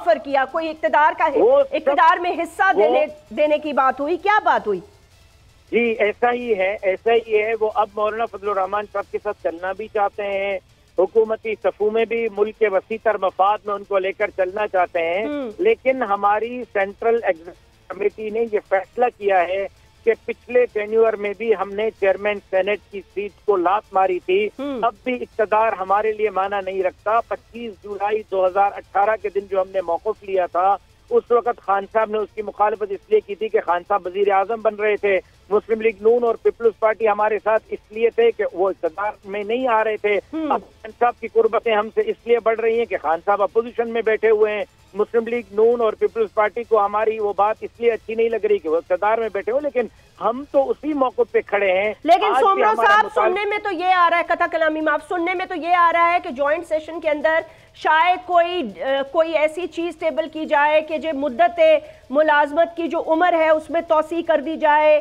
Offer کیا؟ کوئی اقتدار میں حصہ دینے کی بات ہوئی؟ کیا بات ہوئی؟ جی ایسا ہی ہے وہ اب مولانا فضل الرحمان صاحب کے ساتھ چلنا بھی چاہتے ہیں، حکومتی صفوں میں بھی ملک کے وسیع تر مفاد میں ان کو لے کر چلنا چاہتے ہیں، لیکن ہماری سینٹرل ایگزیکٹو کمیٹی نے یہ فیصلہ کیا ہے کہ پچھلے ٹینیور میں بھی ہم نے چیئرمین سینٹ کی سیٹ کو لات ماری تھی، اب بھی اقتدار ہمارے لیے معنی نہیں رکھتا۔ 25 جولائی 2018 کے دن جو ہم نے موقف لیا تھا، اس وقت خان صاحب نے اس کی مخالفت اس لیے کی تھی کہ خان صاحب وزیر اعظم بن رہے تھے، مسلم لیگ نون اور پیپلز پارٹی ہمارے ساتھ اس لیے تھے کہ وہ اقتدار میں نہیں آ رہے تھے۔ اب خان صاحب کی قربتیں ہم سے اس لیے بڑھ رہی ہیں کہ خان صاحب اپوزیشن میں بیٹھے ہوئے ہیں، مسلم لیگ نون اور پیپلز پارٹی کو ہماری وہ بات اس لیے اچھی نہیں لگ رہی کہ وہ اقتدار میں بیٹھے ہو، لیکن ہم تو اسی موقع پہ کھڑے ہیں۔ لیکن سومرو صاحب سننے میں تو یہ آ رہا ہے، قطع کلامی معاف، سننے میں تو یہ آ رہا ہے کہ جوائنٹ سیشن کے اندر شاید کوئی ایسی چیز ٹیبل کی جائے کہ جو مدت ملازمت کی جو عمر ہے اس میں توسیع کر دی جائے۔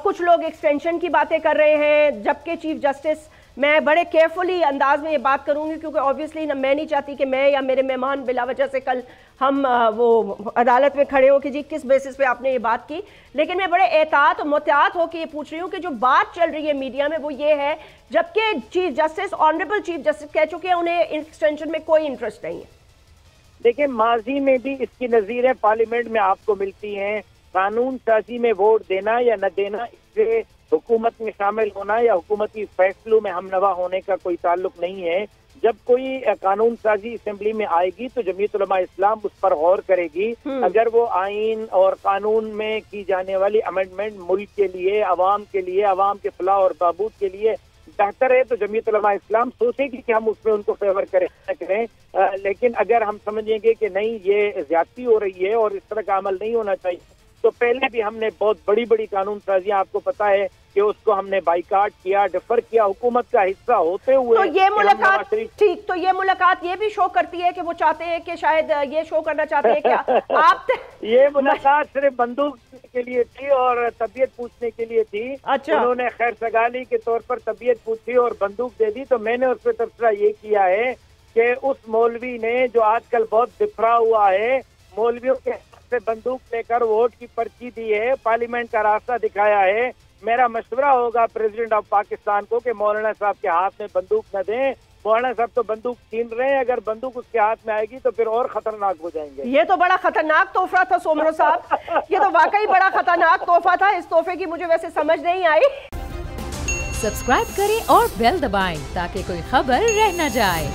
کچھ لوگ ایکسٹینشن کی باتیں کر رہے ہیں، جبکہ چیف جسٹس، میں بڑے کیئرفلی انداز میں یہ بات کروں گی کیونکہ آبویسلی میں نہیں چاہتی کہ میں یا میرے مہمان بلا وجہ سے کل ہم وہ عدالت میں کھڑے ہو کہ جی کس بیسس پہ آپ نے یہ بات کی، لیکن میں بڑے احتیاط اور محتاط ہو کے یہ پوچھ رہی ہوں کہ جو بات چل رہی ہے میڈیا میں وہ یہ ہے، جبکہ chief justice, honourable chief justice کہہ چکے ہیں انہیں ایکسٹینشن میں کوئی انٹرسٹ نہیں ہے۔ دیکھیں ماضی میں بھی اس کی نظیریں پارلیمنٹ میں آپ کو ملتی ہیں، قانون سازی میں ووٹ دینا یا نہ دینا اس سے حکومت میں شامل ہونا یا حکومتی فیصلوں میں ہم نوا ہونے کا کوئی تعلق نہیں ہے۔ جب کوئی قانون سازی اسمبلی میں آئے گی تو جمعیت علماء اسلام اس پر غور کرے گی، اگر وہ آئین اور قانون میں کی جانے والی امینڈمنٹ ملک کے لیے، عوام کے لیے، عوام کے فلاح اور بہبود کے لیے بہتر ہے تو جمعیت علماء اسلام سوچے گی کہ ہم اس میں ان کو فیور کریں، لیکن اگر ہم سمجھیں گے کہ نہیں یہ زیادتی ہو رہی ہے اور اس طرح کا عمل نہیں ہونا چاہیے، تو پہلے بھی ہم نے بہت بڑی قانون سازیاں آپ کو پتا ہے کہ اس کو ہم نے بائیکاٹ کیا، ڈیفر کیا، حکومت کا حصہ ہوتے ہوئے۔ تو یہ ملاقات ٹھیک، تو یہ ملاقات یہ بھی شو کرتی ہے کہ وہ چاہتے ہیں کہ شاید یہ شو کرنا چاہتے ہیں کہ آپ یہ ملاقات صرف بندوق کے لیے تھی اور طبیعت پوچھنے کے لیے تھی۔ انہوں نے خیر سگالی کے طور پر طبیعت پوچھی اور بندوق دے دی، تو میں نے اس پہ تبصرہ یہ کیا ہے کہ اس مولوی نے جو آج کل بہت بفرا ہوا ہے، مولویوں کے سے بندوق لے کر ووٹ کی پرچی دی ہے، پارلیمنٹ کا راستہ دکھایا ہے، میرا مشورہ ہوگا پریزیڈنٹ آف پاکستان کو کہ مولانا صاحب کے ہاتھ میں بندوق نہ دیں۔ مولانا صاحب تو بندوق چھین رہے ہیں، اگر بندوق اس کے ہاتھ میں آئے گی تو پھر اور خطرناک ہو جائیں گے۔ یہ تو بڑا خطرناک تحفہ تھا سومرو صاحب، یہ تو واقعی بڑا خطرناک تحفہ تھا، اس تحفے کی مجھے ویسے سمجھ نہیں آئی۔ سبسکرائب کریں اور بیل دبائیں تاکہ کوئی خبر رہ نہ جائے۔